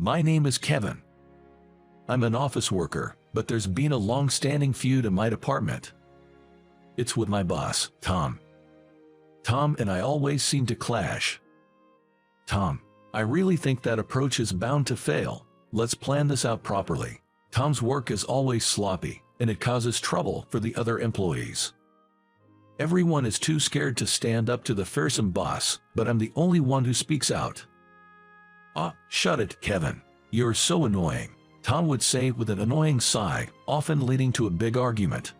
My name is Kevin. I'm an office worker, but there's been a long-standing feud in my department. It's with my boss, Tom. Tom and I always seem to clash. Tom, I really think that approach is bound to fail. Let's plan this out properly. Tom's work is always sloppy, and it causes trouble for the other employees. Everyone is too scared to stand up to the fearsome boss, but I'm the only one who speaks out. Ah, shut it, Kevin. You're so annoying, Tom would say with an annoying sigh, often leading to a big argument.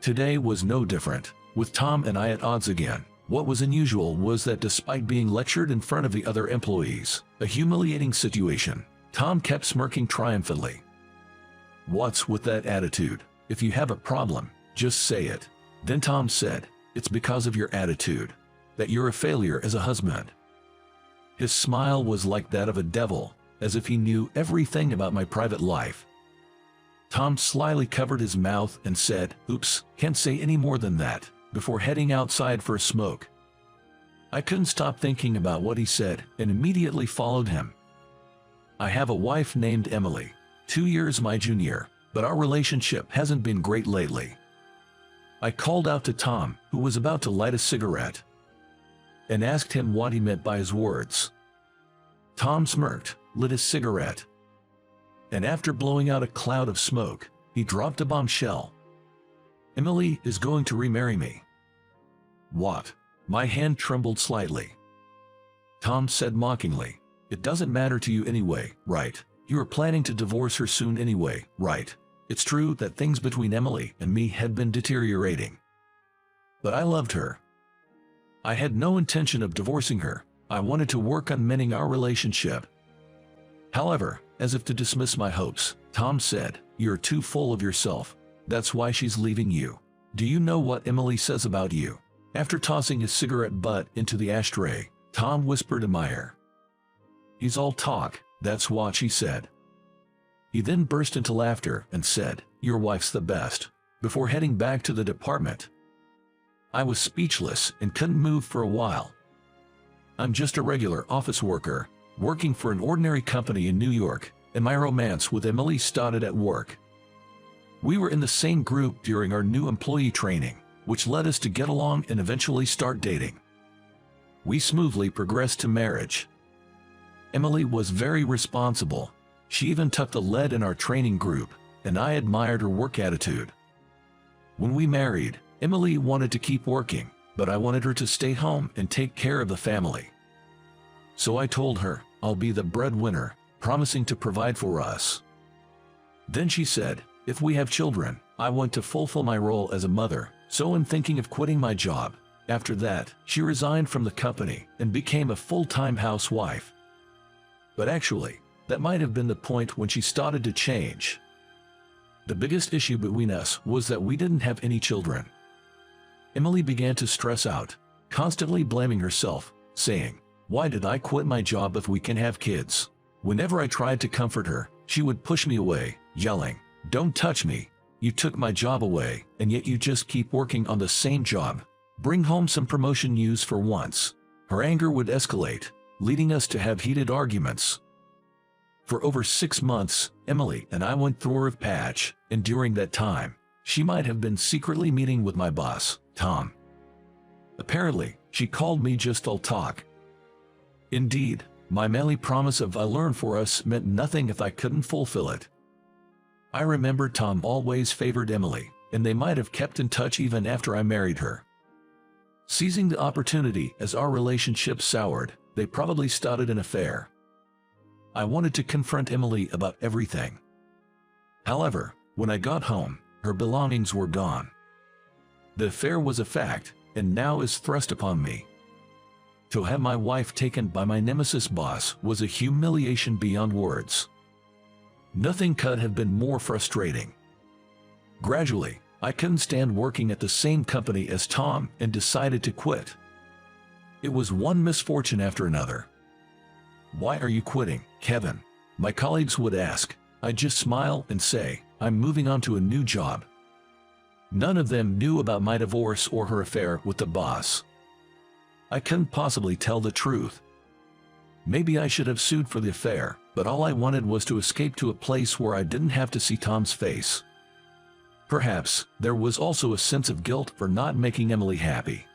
Today was no different, with Tom and I at odds again. What was unusual was that despite being lectured in front of the other employees, a humiliating situation, Tom kept smirking triumphantly. What's with that attitude? If you have a problem, just say it. Then Tom said, it's because of your attitude, that you're a failure as a husband. His smile was like that of a devil, as if he knew everything about my private life. Tom slyly covered his mouth and said, "Oops, can't say any more than that," before heading outside for a smoke. I couldn't stop thinking about what he said and immediately followed him. I have a wife named Emily, 2 years my junior, but our relationship hasn't been great lately. I called out to Tom, who was about to light a cigarette, and asked him what he meant by his words. Tom smirked, lit his cigarette, and after blowing out a cloud of smoke, he dropped a bombshell. Emily is going to remarry me. What? My hand trembled slightly. Tom said mockingly, it doesn't matter to you anyway, right? You are planning to divorce her soon anyway, right? It's true that things between Emily and me had been deteriorating. But I loved her. I had no intention of divorcing her. I wanted to work on mending our relationship. However, as if to dismiss my hopes, Tom said, you're too full of yourself. That's why she's leaving you. Do you know what Emily says about you? After tossing his cigarette butt into the ashtray, Tom whispered in my ear. He's all talk, that's what she said. He then burst into laughter and said, your wife's the best, before heading back to the department. I was speechless and couldn't move for a while. I'm just a regular office worker, working for an ordinary company in New York, and my romance with Emily started at work. We were in the same group during our new employee training, which led us to get along and eventually start dating. We smoothly progressed to marriage. Emily was very responsible. She even took the lead in our training group, and I admired her work attitude. When we married, Emily wanted to keep working, but I wanted her to stay home and take care of the family. So I told her, I'll be the breadwinner, promising to provide for us. Then she said, if we have children, I want to fulfill my role as a mother, so I'm thinking of quitting my job. After that, she resigned from the company and became a full-time housewife. But actually, that might have been the point when she started to change. The biggest issue between us was that we didn't have any children. Emily began to stress out, constantly blaming herself, saying, why did I quit my job if we can have kids? Whenever I tried to comfort her, she would push me away, yelling, don't touch me. You took my job away, and yet you just keep working on the same job. Bring home some promotion news for once. Her anger would escalate, leading us to have heated arguments. For over 6 months, Emily and I went through a rough patch, and during that time, she might have been secretly meeting with my boss, Tom. Apparently, she called me just all talk. Indeed, my manly promise of "I learn for us" meant nothing if I couldn't fulfill it. I remember Tom always favored Emily, and they might have kept in touch even after I married her. Seizing the opportunity as our relationship soured, they probably started an affair. I wanted to confront Emily about everything. However, when I got home, her belongings were gone. The affair was a fact, and now is thrust upon me. To have my wife taken by my nemesis boss was a humiliation beyond words. Nothing could have been more frustrating. Gradually, I couldn't stand working at the same company as Tom and decided to quit. It was one misfortune after another. Why are you quitting, Kevin? My colleagues would ask. I'd just smile and say, I'm moving on to a new job. None of them knew about my divorce or her affair with the boss. I couldn't possibly tell the truth. Maybe I should have sued for the affair, but all I wanted was to escape to a place where I didn't have to see Tom's face. Perhaps there was also a sense of guilt for not making Emily happy.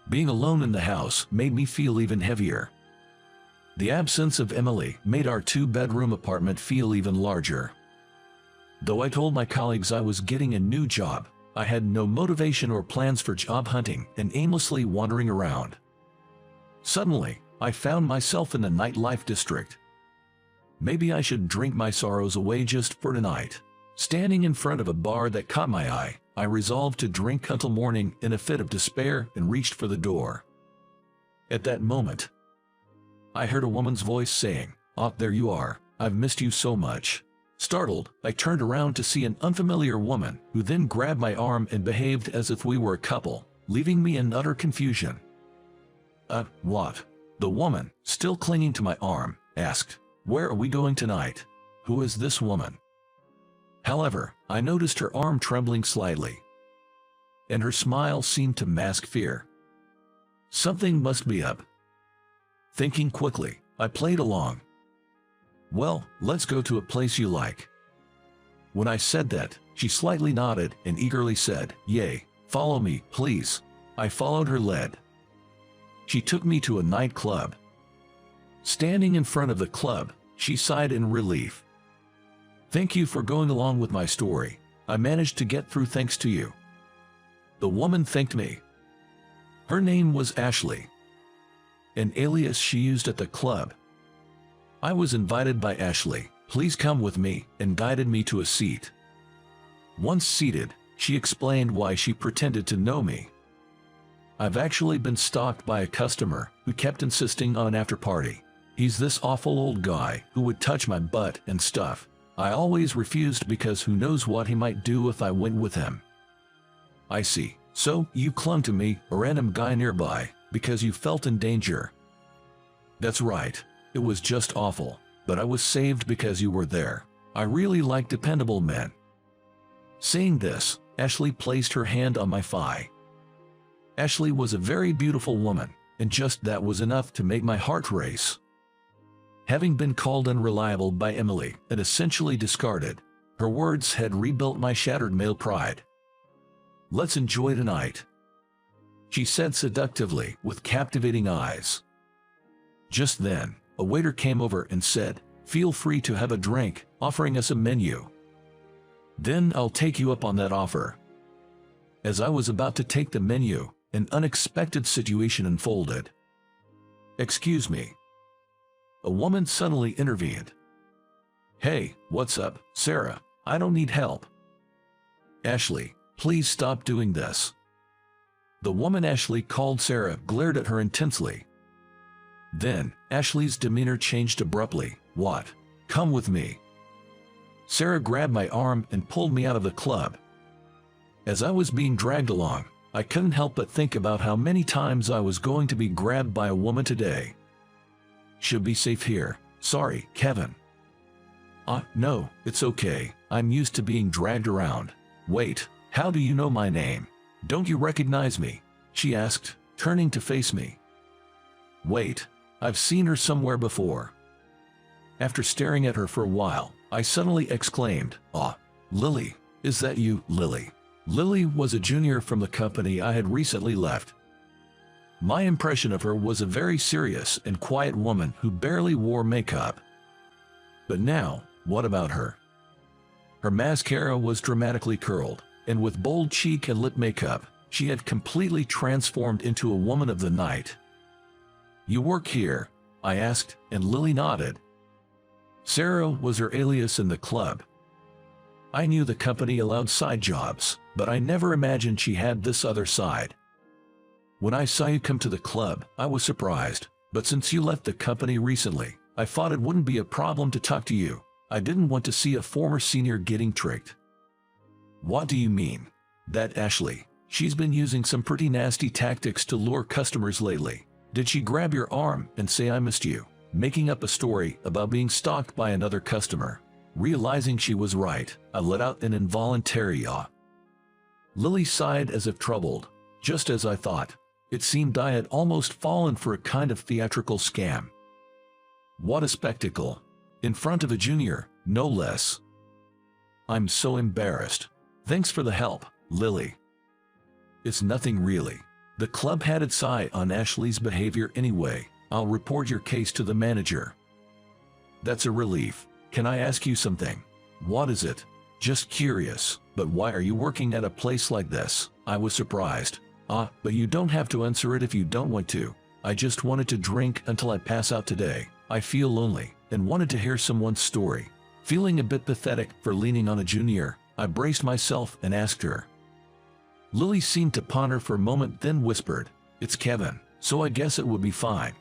Being alone in the house made me feel even heavier. The absence of Emily made our two-bedroom apartment feel even larger. Though I told my colleagues I was getting a new job, I had no motivation or plans for job hunting and aimlessly wandering around. Suddenly, I found myself in the nightlife district. Maybe I should drink my sorrows away just for tonight. Standing in front of a bar that caught my eye, I resolved to drink until morning in a fit of despair and reached for the door. At that moment, I heard a woman's voice saying, "Oh, there you are. I've missed you so much." Startled, I turned around to see an unfamiliar woman who then grabbed my arm and behaved as if we were a couple, leaving me in utter confusion. What?" The woman, still clinging to my arm, asked. "Where are we going tonight? Who is this woman?" However, I noticed her arm trembling slightly, and her smile seemed to mask fear. Something must be up. Thinking quickly, I played along. "Well, let's go to a place you like." When I said that, she slightly nodded and eagerly said, "Yay, follow me, please." I followed her lead. She took me to a nightclub. Standing in front of the club, she sighed in relief. "Thank you for going along with my story. I managed to get through thanks to you." The woman thanked me. Her name was Ashley, an alias she used at the club. I was invited by Ashley, "Please come with me," and guided me to a seat. Once seated, she explained why she pretended to know me. "I've actually been stalked by a customer who kept insisting on an after-party. He's this awful old guy who would touch my butt and stuff. I always refused because who knows what he might do if I went with him." "I see. So you clung to me, a random guy nearby, because you felt in danger." "That's right. It was just awful, but I was saved because you were there. I really like dependable men." Saying this, Ashley placed her hand on my thigh. Ashley was a very beautiful woman, and just that was enough to make my heart race. Having been called unreliable by Emily and essentially discarded, her words had rebuilt my shattered male pride. "Let's enjoy tonight," she said seductively with captivating eyes. Just then, a waiter came over and said, "Feel free to have a drink," offering us a menu. "Then I'll take you up on that offer." As I was about to take the menu, an unexpected situation unfolded. "Excuse me." A woman suddenly intervened. "Hey, what's up, Sarah? I don't need help." "Ashley, please stop doing this." The woman Ashley called Sarah glared at her intensely. Then, Ashley's demeanor changed abruptly. "What? Come with me." Sarah grabbed my arm and pulled me out of the club. As I was being dragged along, I couldn't help but think about how many times I was going to be grabbed by a woman today. "Should be safe here. Sorry, Kevin." No, it's okay. I'm used to being dragged around." "Wait, how do you know my name? Don't you recognize me?" she asked, turning to face me. "Wait, I've seen her somewhere before." After staring at her for a while, I suddenly exclaimed, Lily, is that you, Lily?" Lily was a junior from the company I had recently left. My impression of her was a very serious and quiet woman who barely wore makeup. But now, what about her? Her mascara was dramatically curled, and with bold cheek and lip makeup, she had completely transformed into a woman of the night. "You work here?" I asked, and Lily nodded. Sarah was her alias in the club. I knew the company allowed side jobs, but I never imagined she had this other side. "When I saw you come to the club, I was surprised, but since you left the company recently, I thought it wouldn't be a problem to talk to you. I didn't want to see a former senior getting tricked." "What do you mean?" "That Ashley. She's been using some pretty nasty tactics to lure customers lately. Did she grab your arm and say I missed you, making up a story about being stalked by another customer?" Realizing she was right, I let out an involuntary yaw. Lily sighed as if troubled. Just as I thought. It seemed I had almost fallen for a kind of theatrical scam. What a spectacle. In front of a junior, no less. I'm so embarrassed. Thanks for the help, Lily. It's nothing really. The club had its eye on Ashley's behavior anyway. I'll report your case to the manager. That's a relief. Can I ask you something? What is it? Just curious, but why are you working at a place like this? I was surprised. But you don't have to answer it if you don't want to. I just wanted to drink until I pass out today. I feel lonely and wanted to hear someone's story. Feeling a bit pathetic for leaning on a junior, I braced myself and asked her. Lily seemed to ponder for a moment, then whispered, "It's Kevin, so I guess it would be fine."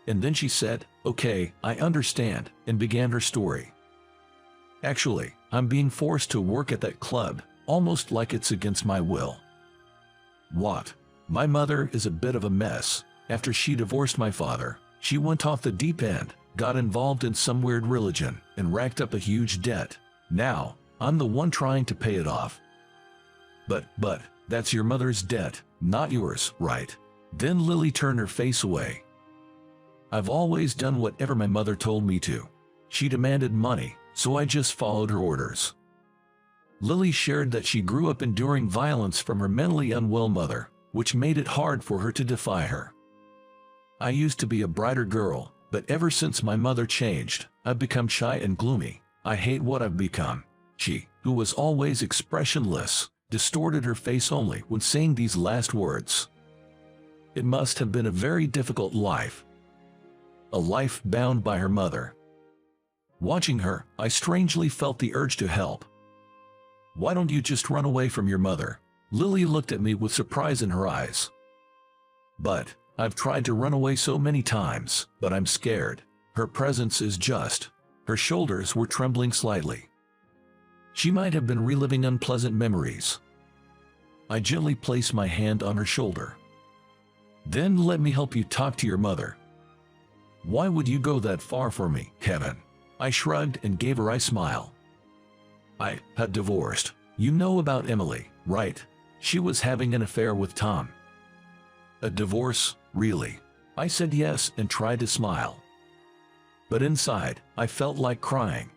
And then she said, "Okay, I understand," and began her story. "Actually, I'm being forced to work at that club, almost like it's against my will." What? My mother is a bit of a mess. After she divorced my father, she went off the deep end, got involved in some weird religion, and racked up a huge debt. Now, I'm the one trying to pay it off. But, that's your mother's debt, not yours, right? Then Lily turned her face away. I've always done whatever my mother told me to. She demanded money, so I just followed her orders. Lily shared that she grew up enduring violence from her mentally unwell mother, which made it hard for her to defy her. I used to be a brighter girl, but ever since my mother changed, I've become shy and gloomy. I hate what I've become. She, who was always expressionless, distorted her face only when saying these last words. It must have been a very difficult life. A life bound by her mother. Watching her, I strangely felt the urge to help. Why don't you just run away from your mother? Lily looked at me with surprise in her eyes. But, I've tried to run away so many times, but I'm scared. Her presence is just. Her shoulders were trembling slightly. She might have been reliving unpleasant memories. I gently placed my hand on her shoulder. Then let me help you talk to your mother. Why would you go that far for me, Kevin? I shrugged and gave her a smile. I had divorced. You know about Emily, right? She was having an affair with Tom. A divorce, really? I said yes and tried to smile. But inside, I felt like crying.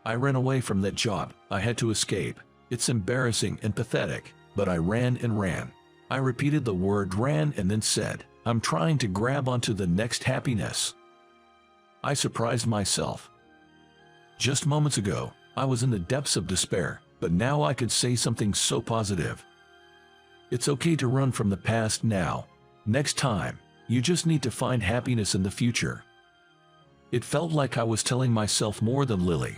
I ran away from that job. I had to escape. It's embarrassing and pathetic, but I ran and ran. I repeated the word ran and then said, I'm trying to grab onto the next happiness. I surprised myself. Just moments ago, I was in the depths of despair, but now I could say something so positive. It's okay to run from the past now. Next time, you just need to find happiness in the future. It felt like I was telling myself more than Lily.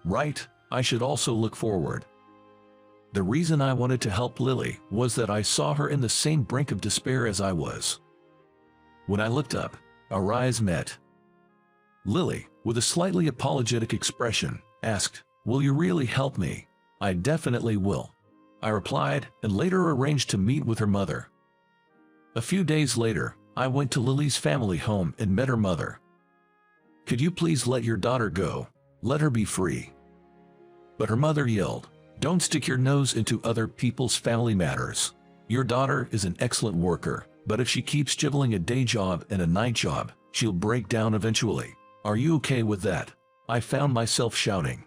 Right, I should also look forward. The reason I wanted to help Lily was that I saw her in the same brink of despair as I was. When I looked up, our eyes met. Lily, with a slightly apologetic expression, asked, "Will you really help me?" "I definitely will," I replied, and later arranged to meet with her mother. A few days later, I went to Lily's family home and met her mother. "Could you please let your daughter go? Let her be free." But her mother yelled, "Don't stick your nose into other people's family matters. Your daughter is an excellent worker, but if she keeps juggling a day job and a night job, she'll break down eventually. Are you okay with that?" I found myself shouting.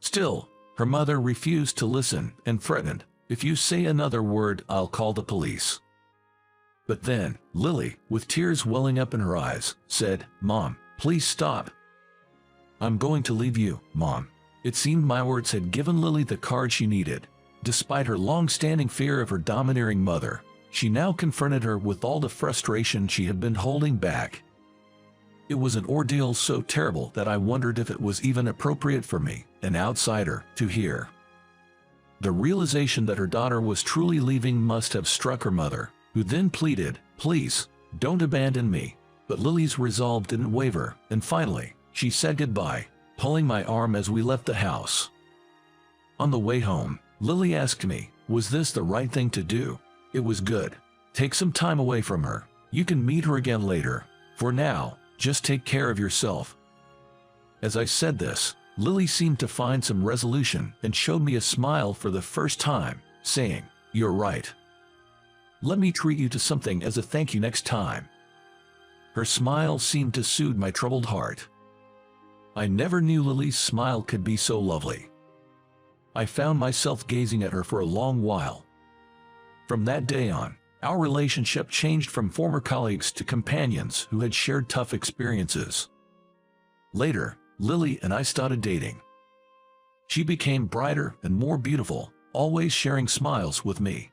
Still, her mother refused to listen and threatened, "If you say another word, I'll call the police." But then, Lily, with tears welling up in her eyes, said, "Mom, please stop. I'm going to leave you, Mom." It seemed my words had given Lily the courage she needed. Despite her long-standing fear of her domineering mother, she now confronted her with all the frustration she had been holding back. It was an ordeal so terrible that I wondered if it was even appropriate for me, an outsider, to hear. The realization that her daughter was truly leaving must have struck her mother, who then pleaded, "Please, don't abandon me." But Lily's resolve didn't waver, and finally, she said goodbye, pulling my arm as we left the house. On the way home, Lily asked me, was this the right thing to do? It was good. Take some time away from her. You can meet her again later. For now, just take care of yourself. As I said this, Lily seemed to find some resolution and showed me a smile for the first time, saying, "You're right. Let me treat you to something as a thank you next time." Her smile seemed to soothe my troubled heart. I never knew Lily's smile could be so lovely. I found myself gazing at her for a long while. From that day on, our relationship changed from former colleagues to companions who had shared tough experiences. Later, Lily and I started dating. She became brighter and more beautiful, always sharing smiles with me.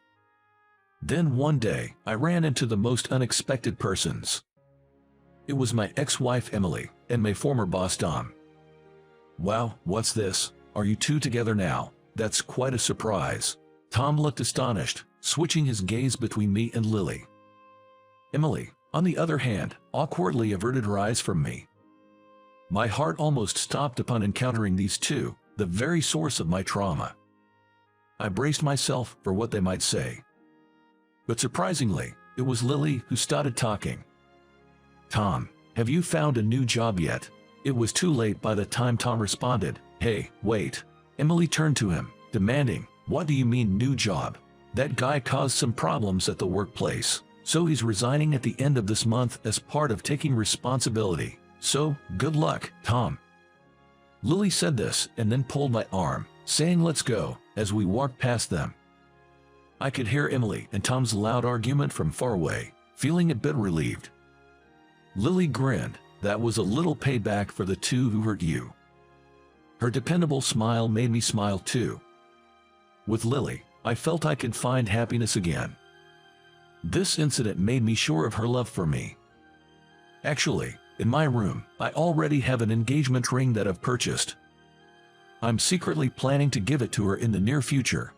Then one day, I ran into the most unexpected persons. It was my ex-wife Emily and my former boss Tom. "Wow, what's this? Are you two together now? That's quite a surprise." Tom looked astonished, switching his gaze between me and Lily. Emily, on the other hand, awkwardly averted her eyes from me. My heart almost stopped upon encountering these two, the very source of my trauma. I braced myself for what they might say. But surprisingly, it was Lily who started talking. "Tom, have you found a new job yet?" It was too late by the time Tom responded. "Hey, wait." Emily turned to him, demanding, "What do you mean new job? That guy caused some problems at the workplace, so he's resigning at the end of this month as part of taking responsibility. So, good luck, Tom." Lily said this and then pulled my arm, saying let's go, as we walked past them. I could hear Emily and Tom's loud argument from far away, feeling a bit relieved. Lily grinned. That was a little payback for the two who hurt you. Her dependable smile made me smile too. With Lily, I felt I could find happiness again. This incident made me sure of her love for me. Actually, in my room, I already have an engagement ring that I've purchased. I'm secretly planning to give it to her in the near future.